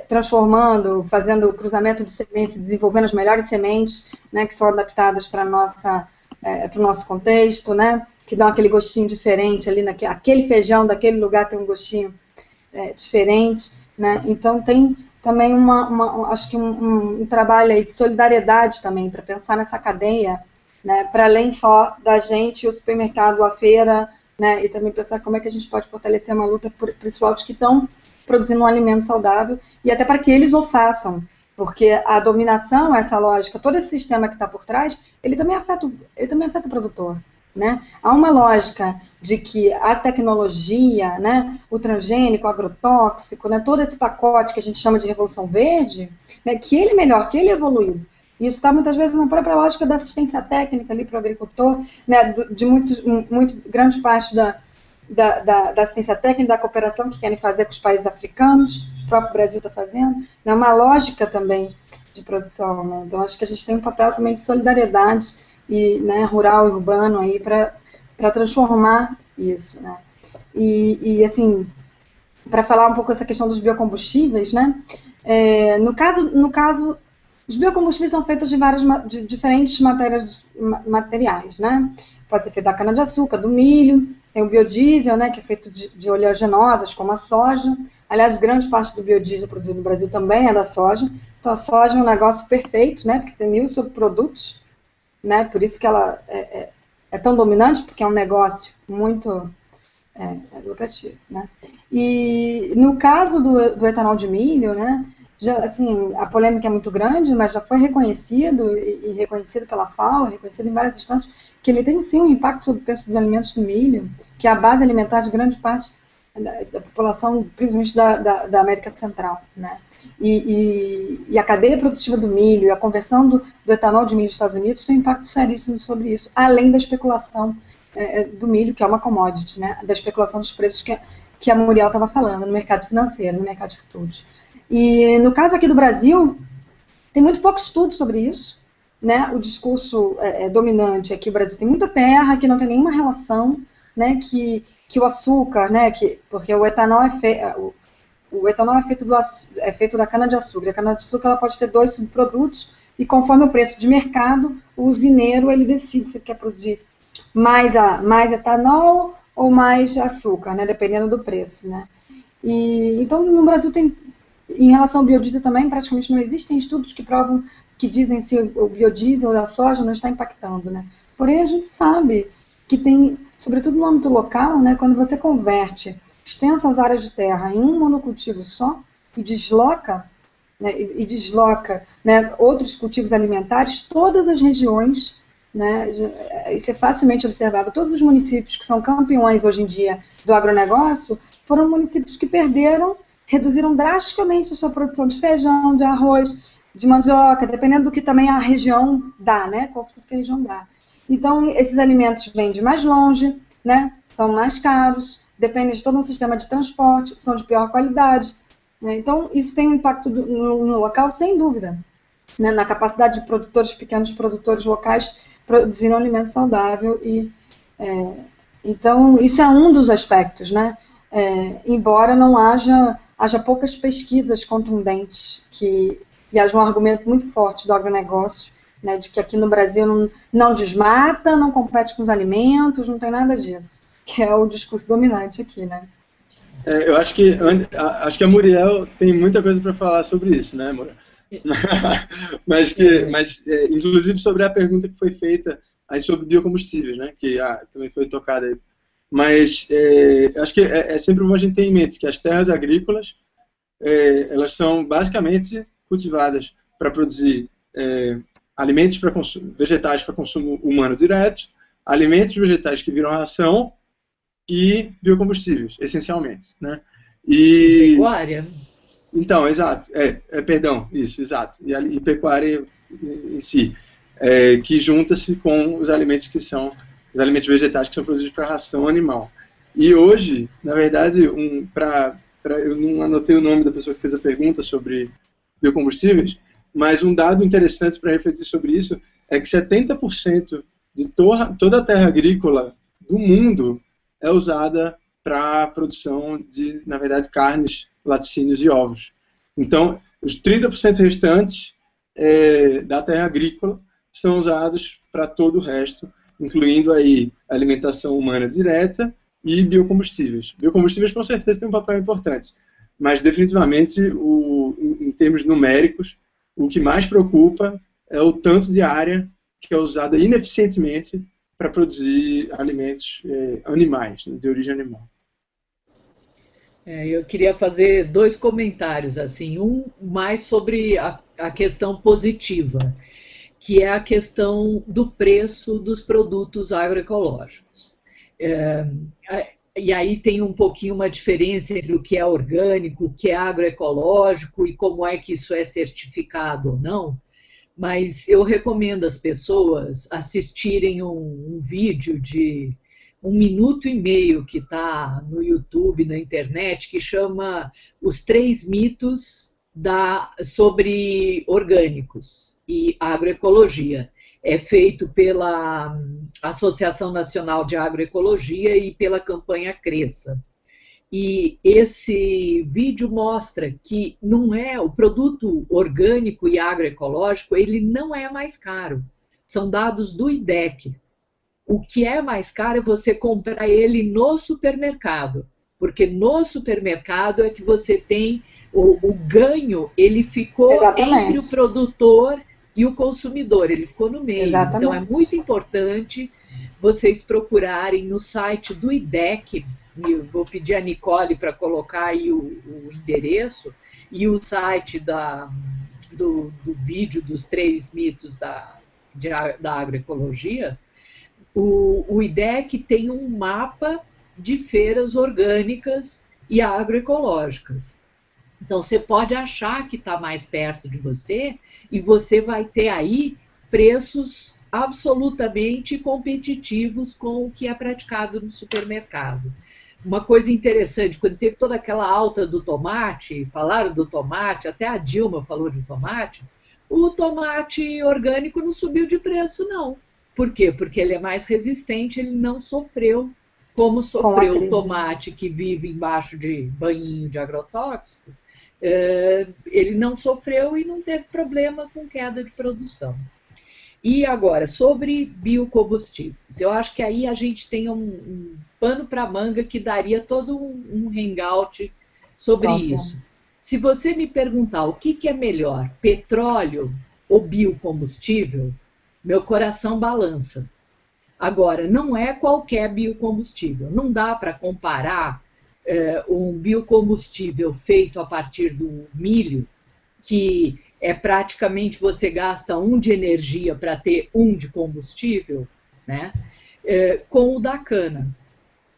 transformando, fazendo cruzamento de sementes, desenvolvendo as melhores sementes, né, que são adaptadas para o nosso contexto, né, que dão aquele gostinho diferente ali, aquele feijão daquele lugar tem um gostinho diferente, né, então tem também acho que um trabalho aí de solidariedade também, para pensar nessa cadeia, né, para além só da gente, o supermercado, a feira, né, e também pensar como é que a gente pode fortalecer uma luta por esses povos que estão produzindo um alimento saudável, e até para que eles o façam, porque a dominação, essa lógica, todo esse sistema que está por trás, ele também afeta o produtor, né? Há uma lógica de que a tecnologia, né, o transgênico, o agrotóxico, né, todo esse pacote que a gente chama de Revolução Verde, né, que ele é melhor, que ele é evoluído. Isso está muitas vezes na própria lógica da assistência técnica ali para o agricultor, né, de grande parte da assistência técnica, da cooperação que querem fazer com os países africanos, o próprio Brasil está fazendo, né, uma lógica também de produção, né? Então acho que a gente tem um papel também de solidariedade né, rural e urbano aí para transformar isso, né? E assim, para falar um pouco essa questão dos biocombustíveis, né? No caso, os biocombustíveis são feitos de diferentes materiais, né? Pode ser feito da cana-de-açúcar, do milho, tem o biodiesel, né, que é feito de oleaginosas, como a soja. Aliás, grande parte do biodiesel produzido no Brasil também é da soja. Então, a soja é um negócio perfeito, né, porque tem 1000 subprodutos, né, por isso que ela é tão dominante, porque é um negócio muito lucrativo, né. E no caso do etanol de milho, né, já, assim, a polêmica é muito grande, mas já foi reconhecido, e reconhecido pela FAO, reconhecido em várias instâncias, que ele tem sim um impacto sobre o preço dos alimentos do milho, que é a base alimentar de grande parte da população, principalmente da América Central, né? E a cadeia produtiva do milho e a conversão do etanol de milho nos Estados Unidos tem um impacto seríssimo sobre isso, além da especulação do milho, que é uma commodity, né? Da especulação dos preços que a Muriel estava falando, no mercado financeiro, no mercado de futuros. E no caso aqui do Brasil, tem muito pouco estudo sobre isso, né? O discurso dominante aqui, o Brasil tem muita terra, que não tem nenhuma relação, né? Que o açúcar, né? Porque o etanol o etanol é feito da cana-de-açúcar. A cana-de-açúcar ela pode ter 2 subprodutos e conforme o preço de mercado, o usineiro ele decide se ele quer produzir mais etanol ou mais açúcar, né? Dependendo do preço, né? Então, no Brasil tem, em relação ao biodiesel também, praticamente não existem estudos que dizem se o biodiesel da soja não está impactando, né? Porém, a gente sabe que tem, sobretudo no âmbito local, né, quando você converte extensas áreas de terra em um monocultivo só e desloca, né, outros cultivos alimentares, todas as regiões, né, isso é facilmente observável, todos os municípios que são campeões hoje em dia do agronegócio foram municípios que reduziram drasticamente a sua produção de feijão, de arroz, de mandioca, dependendo do que também a região dá, né, qual fruto que a região dá. Então, esses alimentos vêm de mais longe, né, são mais caros, dependem de todo um sistema de transporte, são de pior qualidade, né. Então, isso tem um impacto no local, sem dúvida, né, na capacidade de pequenos produtores locais produzirem um alimento saudável. Então, isso é um dos aspectos, né, embora não haja poucas pesquisas contundentes e haja um argumento muito forte do agronegócio, né, de que aqui no Brasil não desmata, não compete com os alimentos, não tem nada disso, que é o discurso dominante aqui, né? Eu acho que a Muriel tem muita coisa para falar sobre isso, né, Muriel? mas inclusive sobre a pergunta que foi feita aí sobre biocombustíveis, né, que também foi tocada aí. Mas acho que é sempre bom a gente ter em mente que as terras agrícolas elas são basicamente cultivadas para produzir alimentos vegetais para consumo humano direto, alimentos vegetais que viram ração e biocombustíveis, essencialmente, né? Pecuária. Então, exato. Perdão, isso, exato. E pecuária em si, que junta-se com os alimentos os alimentos vegetais que são produzidos para ração animal. E hoje, na verdade, eu não anotei o nome da pessoa que fez a pergunta sobre biocombustíveis, mas um dado interessante para refletir sobre isso é que 70% de toda a terra agrícola do mundo é usada para a produção de, na verdade, carnes, laticínios e ovos. Então, os 30% restantes da terra agrícola são usados para todo o resto, incluindo aí alimentação humana direta e biocombustíveis. Biocombustíveis, com certeza, têm um papel importante, mas definitivamente, em termos numéricos, o que mais preocupa é o tanto de área que é usada ineficientemente para produzir alimentos animais, de origem animal. Eu queria fazer 2 comentários, assim, um mais sobre a questão positiva, que é a questão do preço dos produtos agroecológicos. E aí tem um pouquinho uma diferença entre o que é orgânico, o que é agroecológico e como é que isso é certificado ou não. Mas eu recomendo às pessoas assistirem um vídeo de 1 minuto e meio que está no YouTube, na internet, que chama Os 3 mitos sobre orgânicos e agroecologia. É feito pela Associação Nacional de Agroecologia e pela campanha Cresça. E esse vídeo mostra que o produto orgânico e agroecológico, ele não é mais caro. São dados do IDEC. O que é mais caro é você comprar ele no supermercado, porque no supermercado é que você tem o ganho, ele ficou entre o produtor e o consumidor, ele ficou no meio. Exatamente. Então é muito importante vocês procurarem no site do IDEC, eu vou pedir a Nicole para colocar aí o endereço, e o site do vídeo dos 3 mitos da agroecologia. O IDEC tem um mapa de feiras orgânicas e agroecológicas. Então, você pode achar que está mais perto de você e você vai ter aí preços absolutamente competitivos com o que é praticado no supermercado. uma coisa interessante, quando teve toda aquela alta do tomate, falaram do tomate, até a Dilma falou de tomate, o tomate orgânico não subiu de preço, não. Por quê? Porque ele é mais resistente, ele não sofreu como sofreu o tomate que vive embaixo de banhinho de agrotóxico. Ele não sofreu e não teve problema com queda de produção. E agora, sobre biocombustíveis, eu acho que aí a gente tem um pano para manga que daria todo um hangout sobre isso. Se você me perguntar o que é melhor, petróleo ou biocombustível, meu coração balança. Agora, não é qualquer biocombustível. Não dá para comparar um biocombustível feito a partir do milho, que praticamente você gasta 1 de energia para ter 1 de combustível, né, com o da cana.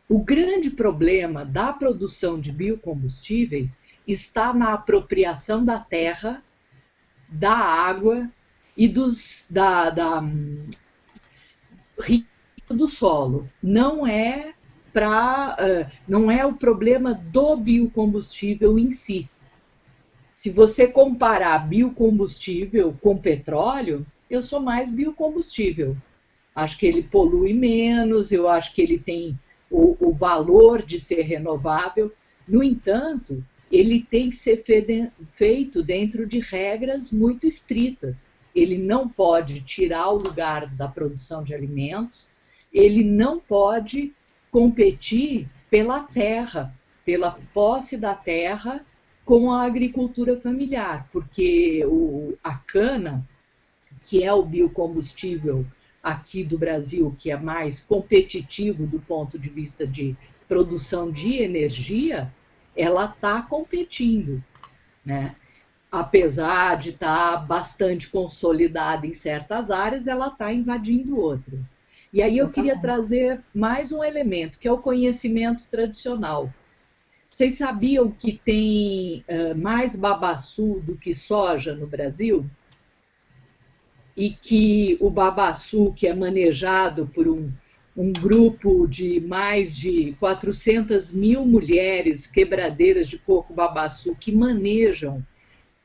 O grande problema da produção de biocombustíveis está na apropriação da terra, da água e do solo. Não é o problema do biocombustível em si. Se você comparar biocombustível com petróleo, eu sou mais biocombustível. Acho que ele polui menos, eu acho que ele tem o valor de ser renovável. No entanto, ele tem que ser feito dentro de regras muito estritas. Ele não pode tirar o lugar da produção de alimentos, ele não pode competir pela terra, pela posse da terra com a agricultura familiar, porque a cana, que é o biocombustível aqui do Brasil, que é mais competitivo do ponto de vista de produção de energia, ela está competindo, né? Apesar de estar bastante consolidada em certas áreas, ela está invadindo outras. E aí eu queria trazer mais um elemento, que é o conhecimento tradicional. Vocês sabiam que tem mais babaçu do que soja no Brasil? E que o babaçu, que é manejado por um grupo de mais de 400 mil mulheres quebradeiras de coco babaçu, que manejam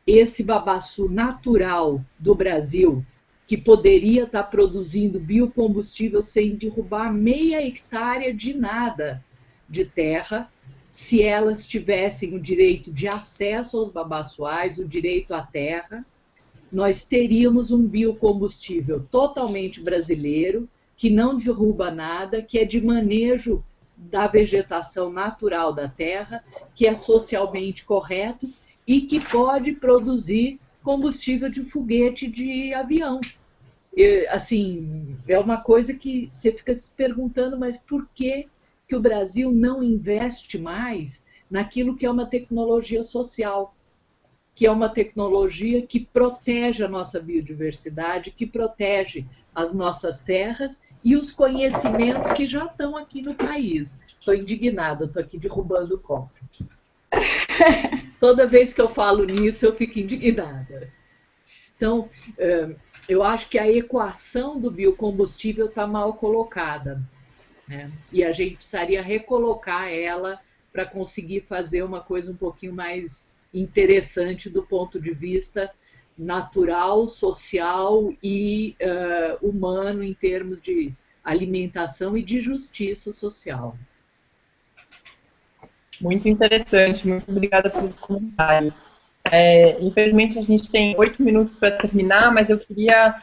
esse babaçu natural do Brasil, que poderia estar produzindo biocombustível sem derrubar meia hectare de nada de terra, se elas tivessem o direito de acesso aos babaçuais, o direito à terra, nós teríamos um biocombustível totalmente brasileiro, que não derruba nada, que é de manejo da vegetação natural da terra, que é socialmente correto e que pode produzir combustível de foguete de avião. Assim, é uma coisa que você fica se perguntando, mas por que o Brasil não investe mais naquilo que é uma tecnologia social, que é uma tecnologia que protege a nossa biodiversidade, que protege as nossas terras e os conhecimentos que já estão aqui no país. Estou indignada, estou aqui derrubando o copo. Toda vez que eu falo nisso, eu fico indignada. Então, eu acho que a equação do biocombustível está mal colocada, né? E a gente precisaria recolocar ela para conseguir fazer uma coisa um pouquinho mais interessante do ponto de vista natural, social e humano em termos de alimentação e de justiça social. Muito interessante, muito obrigada pelos comentários. Infelizmente a gente tem 8 minutos para terminar, mas eu queria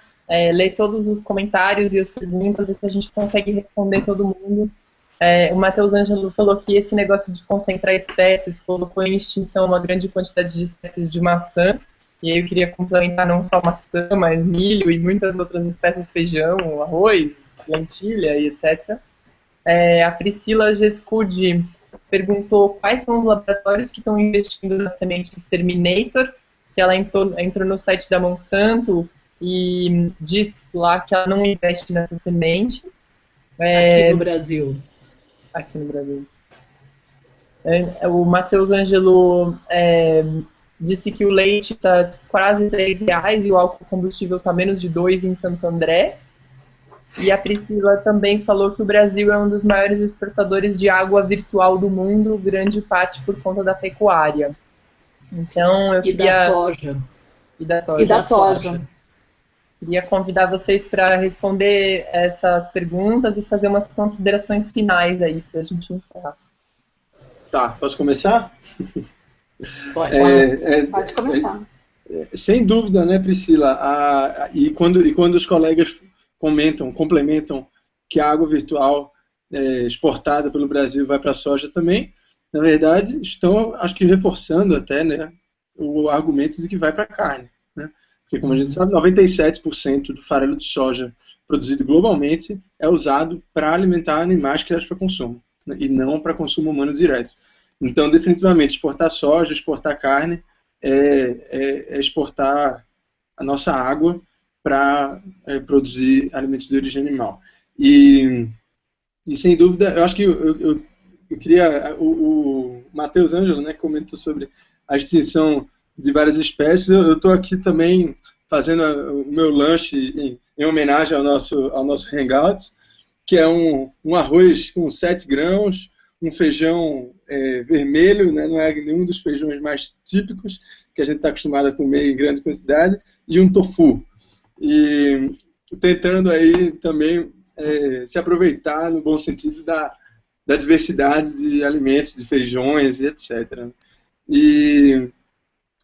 ler todos os comentários e as perguntas, ver se a gente consegue responder todo mundo. O Matheus Ângelo falou que esse negócio de concentrar espécies colocou em extinção uma grande quantidade de espécies de maçã, e aí eu queria complementar não só maçã, mas milho e muitas outras espécies, feijão, arroz, lentilha e etc. A Priscila Gescudi perguntou quais são os laboratórios que estão investindo nas sementes Terminator, que ela entrou no site da Monsanto e diz lá que ela não investe nessa semente. Aqui no Brasil. Aqui no Brasil. O Matheus Ângelo disse que o leite está quase R$3 e o álcool combustível está menos de 2 em Santo André. E a Priscila também falou que o Brasil é um dos maiores exportadores de água virtual do mundo, grande parte por conta da pecuária. Então, eu queria... da soja. E da soja. E da soja. Queria convidar vocês para responder essas perguntas e fazer umas considerações finais aí, para a gente encerrar. Tá, posso começar? Pode, pode começar. Sem dúvida, né, Priscila? E quando os colegas complementam que a água virtual exportada pelo Brasil vai para a soja também, na verdade, estão, acho que, reforçando até, né, o argumento de que vai para a carne, né? Porque, como a gente sabe, 97% do farelo de soja produzido globalmente é usado para alimentar animais criados para consumo, né, e não para consumo humano direto. Então, definitivamente, exportar soja, exportar carne, é exportar a nossa água para produzir alimentos de origem animal. E sem dúvida, eu acho que eu queria... O Matheus Ângelo, né, comentou sobre a extinção de várias espécies. Eu estou aqui também fazendo o meu lanche em homenagem ao nosso Hangout, que é um arroz com 7 grãos, um feijão vermelho, né, não é nenhum dos feijões mais típicos que a gente está acostumado a comer em grande quantidade, e um tofu. E tentando aí também se aproveitar, no bom sentido, da diversidade de alimentos, de feijões e etc. E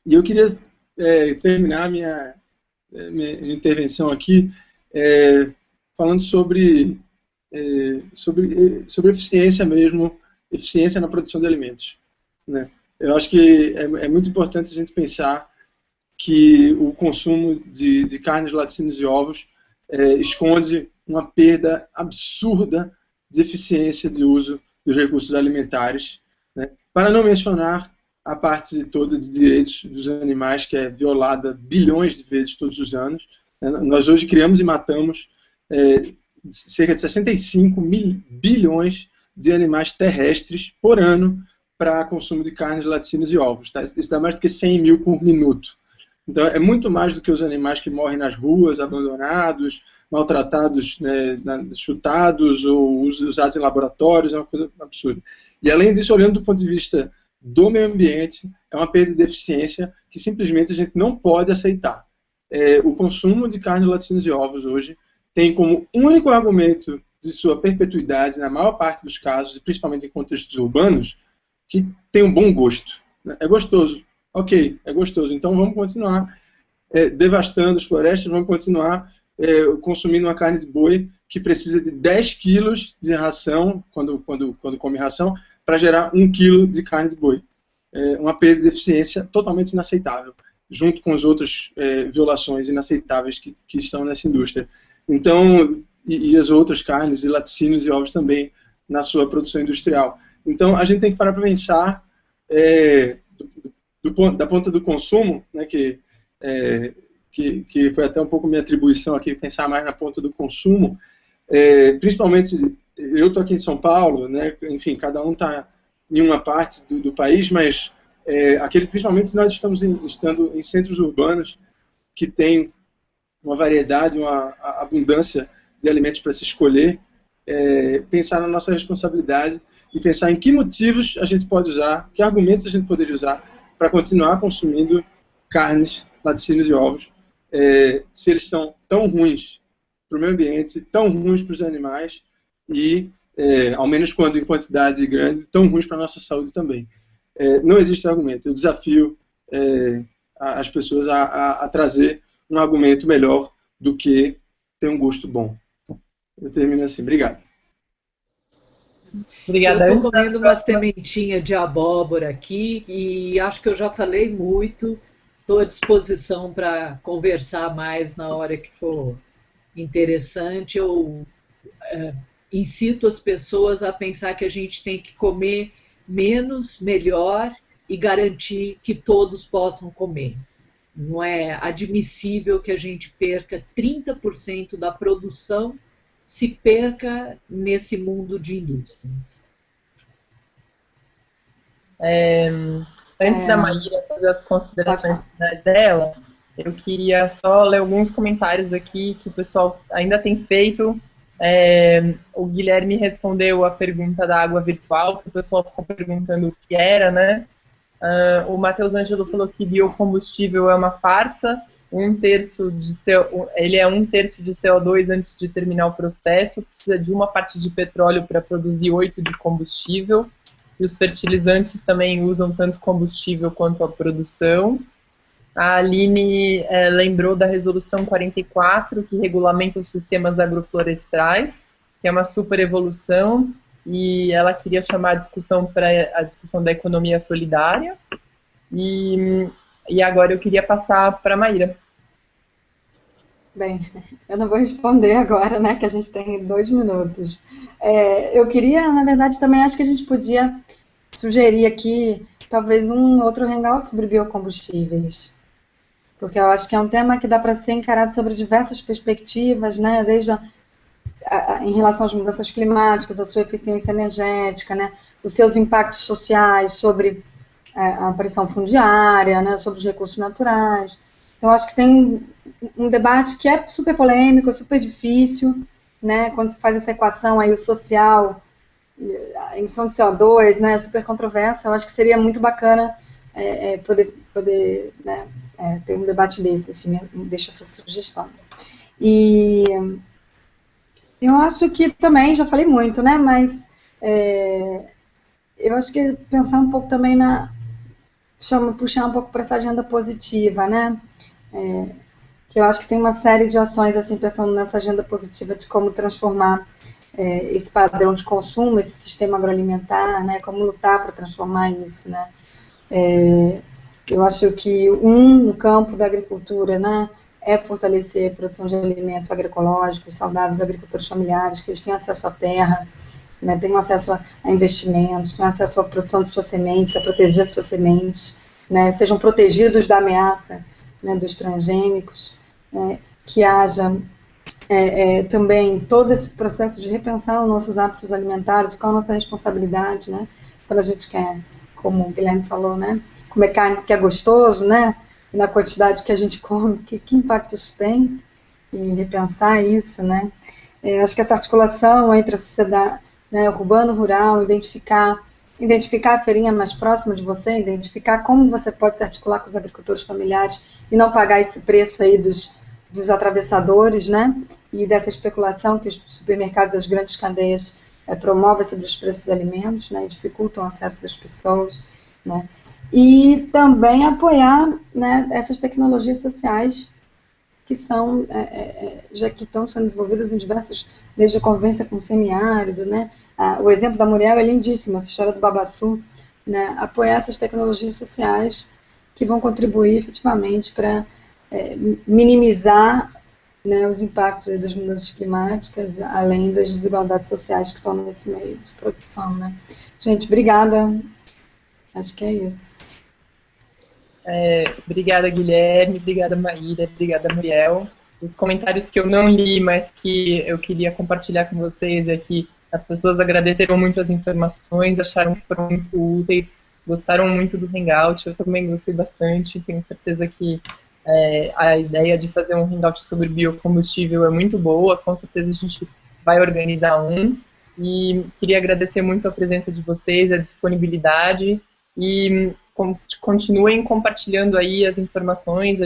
eu queria terminar minha intervenção aqui falando sobre eficiência mesmo, eficiência na produção de alimentos, né? Eu acho que é muito importante a gente pensar que o consumo de carnes, laticínios e ovos esconde uma perda absurda de eficiência de uso dos recursos alimentares, né? Para não mencionar a parte toda de direitos dos animais, que é violada bilhões de vezes todos os anos, né? Nós hoje criamos e matamos cerca de 65 bilhões de animais terrestres por ano para consumo de carnes, laticínios e ovos. Tá? Isso dá mais do que 100 mil por minuto. Então, é muito mais do que os animais que morrem nas ruas, abandonados, maltratados, né, chutados ou usados em laboratórios. É uma coisa absurda. E, além disso, olhando do ponto de vista do meio ambiente, é uma perda de eficiência que simplesmente a gente não pode aceitar. O consumo de carne, laticínios e ovos hoje tem como único argumento de sua perpetuidade, na maior parte dos casos, e principalmente em contextos urbanos, que tem um bom gosto. É gostoso. Ok, é gostoso. Então vamos continuar devastando as florestas, vamos continuar consumindo uma carne de boi que precisa de 10 quilos de ração, quando come ração, para gerar 1 quilo de carne de boi. Uma perda de eficiência totalmente inaceitável, junto com as outras violações inaceitáveis que estão nessa indústria. Então, e as outras carnes, e laticínios e ovos também, na sua produção industrial. Então, a gente tem que parar para pensar da ponta do consumo, né, que foi até um pouco minha atribuição aqui, pensar mais na ponta do consumo. Principalmente, eu estou aqui em São Paulo, né, enfim, cada um está em uma parte do país, mas principalmente nós estamos estando em centros urbanos que tem uma variedade, uma abundância de alimentos para se escolher, pensar na nossa responsabilidade e pensar em que motivos a gente pode usar, que argumentos a gente poderia usar para continuar consumindo carnes, laticínios e ovos, se eles são tão ruins para o meio ambiente, tão ruins para os animais e, ao menos quando em quantidade grande, tão ruins para a nossa saúde também. Não existe argumento. Eu desafio as pessoas a trazer um argumento melhor do que ter um gosto bom. Eu termino assim. Obrigado. Obrigada. Eu estou comendo uma sementinha de abóbora aqui e acho que eu já falei muito. Estou à disposição para conversar mais na hora que for interessante. Eu incito as pessoas a pensar que a gente tem que comer menos, melhor e garantir que todos possam comer. Não é admissível que a gente perca 30% da produção, se perca nesse mundo de indústrias. Antes da Maíra fazer as considerações finais dela, eu queria só ler alguns comentários aqui que o pessoal ainda tem feito O Guilherme respondeu a pergunta da água virtual, que o pessoal ficou perguntando o que era, né? O Matheus Ângelo falou que biocombustível é uma farsa, ele é 1/3 de CO2 antes de terminar o processo, precisa de uma parte de petróleo para produzir 8 de combustível, e os fertilizantes também usam tanto combustível quanto a produção. A Aline lembrou da Resolução 44, que regulamenta os sistemas agroflorestais, que é uma super evolução, e ela queria chamar a discussão para a discussão da economia solidária. E agora eu queria passar para a Maíra. Bem, eu não vou responder agora, né, que a gente tem 2 minutos. Eu queria, na verdade, também acho que a gente podia sugerir aqui, talvez, um outro hangout sobre biocombustíveis, porque eu acho que é um tema que dá para ser encarado sobre diversas perspectivas, né, desde em relação às mudanças climáticas, a sua eficiência energética, né, os seus impactos sociais sobre a pressão fundiária, né, sobre os recursos naturais. Então, acho que tem um debate que é super polêmico, super difícil, né, quando se faz essa equação aí, o social, a emissão de CO2, né, super controversa. Eu acho que seria muito bacana poder né, ter um debate desse, assim, deixo essa sugestão. E eu acho que também, já falei muito, né, mas eu acho que pensar um pouco também puxar um pouco para essa agenda positiva, né, que eu acho que tem uma série de ações, assim, pensando nessa agenda positiva de como transformar esse padrão de consumo, esse sistema agroalimentar, né, como lutar para transformar isso, né. Eu acho que no campo da agricultura, né, é fortalecer a produção de alimentos agroecológicos, saudáveis, agricultores familiares, que eles tenham acesso à terra, né, tenham acesso a investimentos, tenham acesso à produção de suas sementes, a proteger as suas sementes, né, sejam protegidos da ameaça, né, dos transgênicos, né, que haja também todo esse processo de repensar os nossos hábitos alimentares, qual a nossa responsabilidade, né, quando a gente quer, como o Guilherme falou, né, comer carne porque é gostoso, né, e na quantidade que a gente come, que impacto isso tem, e repensar isso, né. Acho que essa articulação entre a sociedade, né, urbano-rural, identificar a feirinha mais próxima de você, identificar como você pode se articular com os agricultores familiares e não pagar esse preço aí dos atravessadores, né, e dessa especulação que os supermercados, as grandes cadeias promovem sobre os preços dos alimentos, né, e dificultam o acesso das pessoas, né, e também apoiar, né, essas tecnologias sociais que são, já que estão sendo desenvolvidas em diversas, desde a convivência com o semiárido, né, o exemplo da Muriel é lindíssimo, essa história do babaçu, né, apoiar essas tecnologias sociais que vão contribuir efetivamente para minimizar, né, os impactos das mudanças climáticas, além das desigualdades sociais que estão nesse meio de produção, né. Gente, obrigada, acho que é isso. Obrigada, Guilherme, obrigada, Maíra, obrigada, Muriel. Os comentários que eu não li, mas que eu queria compartilhar com vocês é que as pessoas agradeceram muito as informações, acharam que foram muito úteis, gostaram muito do Hangout, eu também gostei bastante, tenho certeza que a ideia de fazer um Hangout sobre biocombustível é muito boa, com certeza a gente vai organizar um, e queria agradecer muito a presença de vocês, a disponibilidade, e continuem compartilhando aí as informações,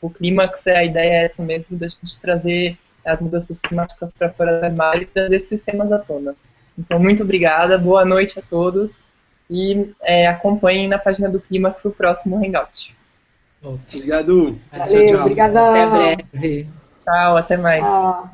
o Clímax, a ideia é essa mesmo, da gente trazer as mudanças climáticas para fora do armário e trazer esses temas à tona. Então, muito obrigada, boa noite a todos, e acompanhem na página do Clímax o próximo Hangout. Obrigado. Valeu, obrigada. Até breve. Tchau, até mais. Tchau.